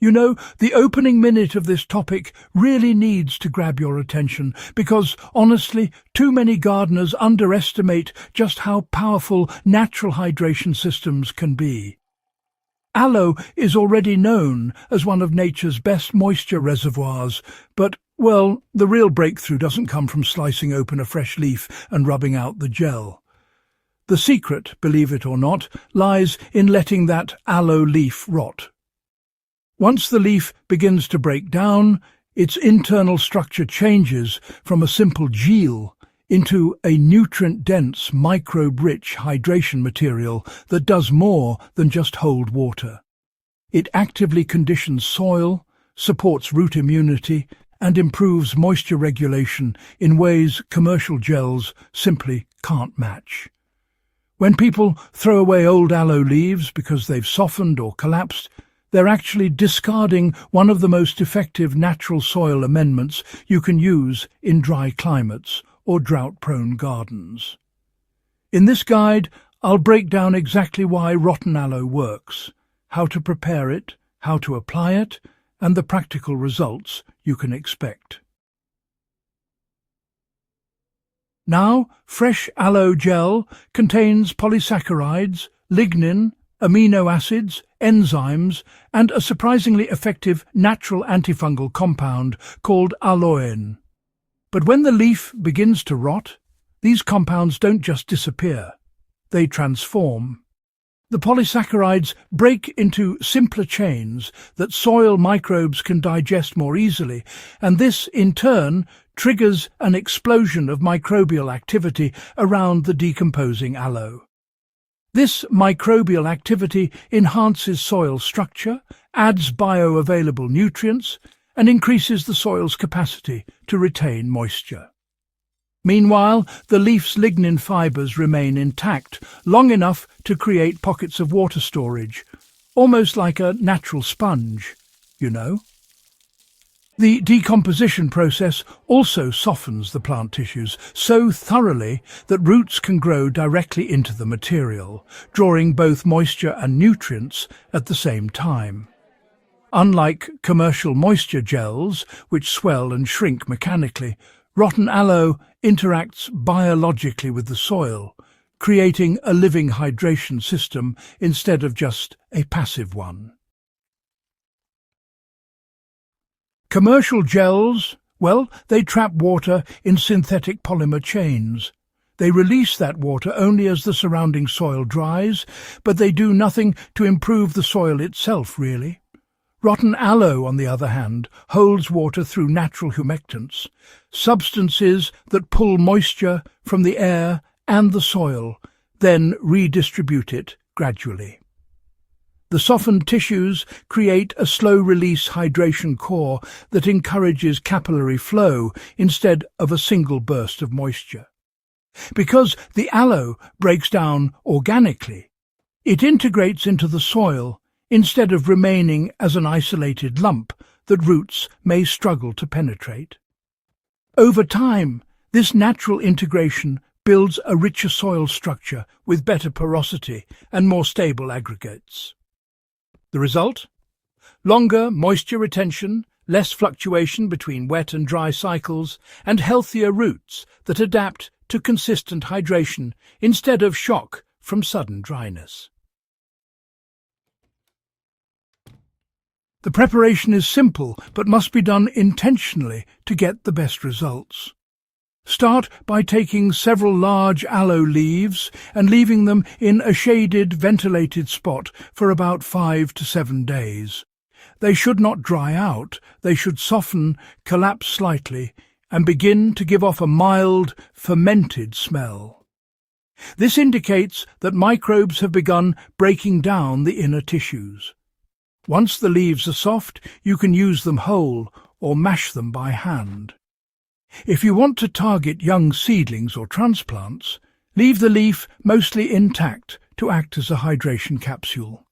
You know, the opening minute of this topic really needs to grab your attention because, honestly, too many gardeners underestimate just how powerful natural hydration systems can be. Aloe is already known as one of nature's best moisture reservoirs, but, well, the real breakthrough doesn't come from slicing open a fresh leaf and rubbing out the gel. The secret, believe it or not, lies in letting that aloe leaf rot. Once the leaf begins to break down, its internal structure changes from a simple gel into a nutrient-dense, microbe-rich hydration material that does more than just hold water. It actively conditions soil, supports root immunity, and improves moisture regulation in ways commercial gels simply can't match. When people throw away old aloe leaves because they've softened or collapsed, they're actually discarding one of the most effective natural soil amendments you can use in dry climates or drought-prone gardens. In this guide, I'll break down exactly why rotten aloe works, how to prepare it, how to apply it, and the practical results you can expect. Now, fresh aloe gel contains polysaccharides, lignin, amino acids, enzymes, and a surprisingly effective natural antifungal compound called aloin. But when the leaf begins to rot, these compounds don't just disappear, they transform. The polysaccharides break into simpler chains that soil microbes can digest more easily, and this, in turn, triggers an explosion of microbial activity around the decomposing aloe. This microbial activity enhances soil structure, adds bioavailable nutrients, and increases the soil's capacity to retain moisture. Meanwhile, the leaf's lignin fibers remain intact, long enough to create pockets of water storage, almost like a natural sponge, you know. The decomposition process also softens the plant tissues so thoroughly that roots can grow directly into the material, drawing both moisture and nutrients at the same time. Unlike commercial moisture gels, which swell and shrink mechanically, rotten aloe interacts biologically with the soil, creating a living hydration system instead of just a passive one. Commercial gels, well, they trap water in synthetic polymer chains. They release that water only as the surrounding soil dries, but they do nothing to improve the soil itself, really. Rotten aloe, on the other hand, holds water through natural humectants, substances that pull moisture from the air and the soil, then redistribute it gradually. The softened tissues create a slow-release hydration core that encourages capillary flow instead of a single burst of moisture. Because the aloe breaks down organically, it integrates into the soil instead of remaining as an isolated lump that roots may struggle to penetrate. Over time, this natural integration builds a richer soil structure with better porosity and more stable aggregates. The result? Longer moisture retention, less fluctuation between wet and dry cycles, and healthier roots that adapt to consistent hydration instead of shock from sudden dryness. The preparation is simple but must be done intentionally to get the best results. Start by taking several large aloe leaves and leaving them in a shaded, ventilated spot for about 5 to 7 days. They should not dry out, they should soften, collapse slightly, and begin to give off a mild, fermented smell. This indicates that microbes have begun breaking down the inner tissues. Once the leaves are soft, you can use them whole or mash them by hand. If you want to target young seedlings or transplants, leave the leaf mostly intact to act as a hydration capsule.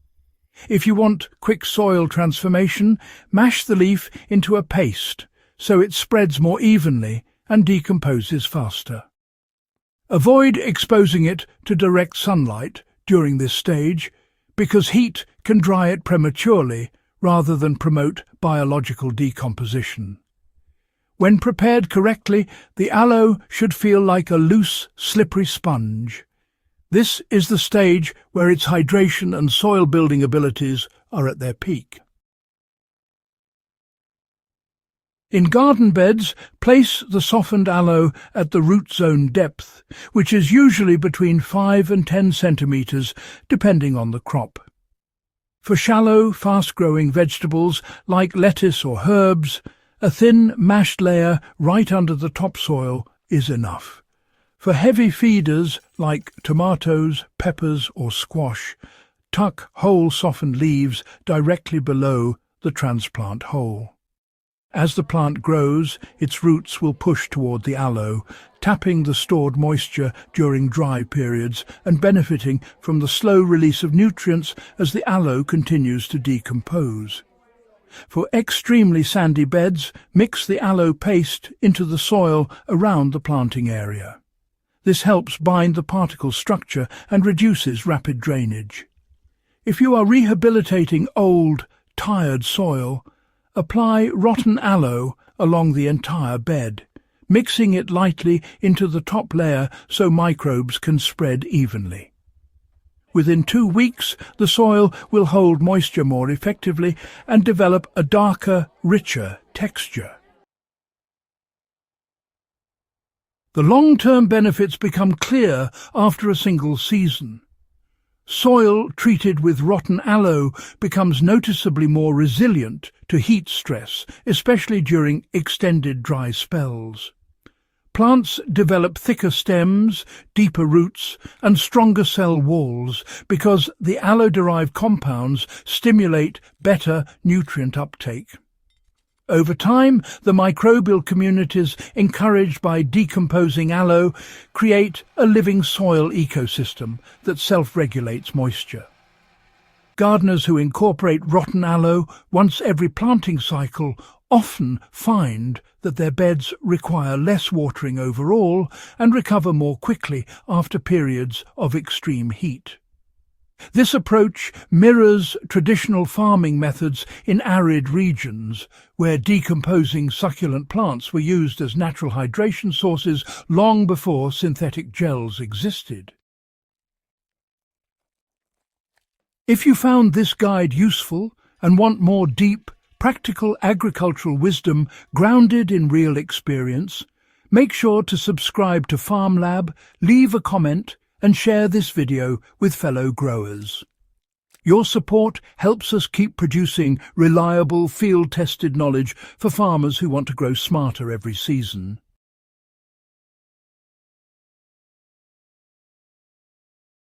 If you want quick soil transformation, mash the leaf into a paste so it spreads more evenly and decomposes faster. Avoid exposing it to direct sunlight during this stage because heat can dry it prematurely rather than promote biological decomposition. When prepared correctly, the aloe should feel like a loose, slippery sponge. This is the stage where its hydration and soil-building abilities are at their peak. In garden beds, place the softened aloe at the root zone depth, which is usually between 5 and 10 centimeters, depending on the crop. For shallow, fast-growing vegetables like lettuce or herbs, a thin, mashed layer right under the topsoil is enough. For heavy feeders like tomatoes, peppers or squash, tuck whole softened leaves directly below the transplant hole. As the plant grows, its roots will push toward the aloe, tapping the stored moisture during dry periods and benefiting from the slow release of nutrients as the aloe continues to decompose. For extremely sandy beds, mix the aloe paste into the soil around the planting area. This helps bind the particle structure and reduces rapid drainage. If you are rehabilitating old, tired soil, apply rotten aloe along the entire bed, mixing it lightly into the top layer so microbes can spread evenly. Within 2 weeks, the soil will hold moisture more effectively and develop a darker, richer texture. The long-term benefits become clear after a single season. Soil treated with rotten aloe becomes noticeably more resilient to heat stress, especially during extended dry spells. Plants develop thicker stems, deeper roots, and stronger cell walls because the aloe-derived compounds stimulate better nutrient uptake. Over time, the microbial communities encouraged by decomposing aloe create a living soil ecosystem that self-regulates moisture. Gardeners who incorporate rotten aloe once every planting cycle often find that their beds require less watering overall and recover more quickly after periods of extreme heat. This approach mirrors traditional farming methods in arid regions, where decomposing succulent plants were used as natural hydration sources long before synthetic gels existed. If you found this guide useful and want more deep, practical agricultural wisdom grounded in real experience, make sure to subscribe to FarmLab, leave a comment, and share this video with fellow growers. Your support helps us keep producing reliable, field-tested knowledge for farmers who want to grow smarter every season.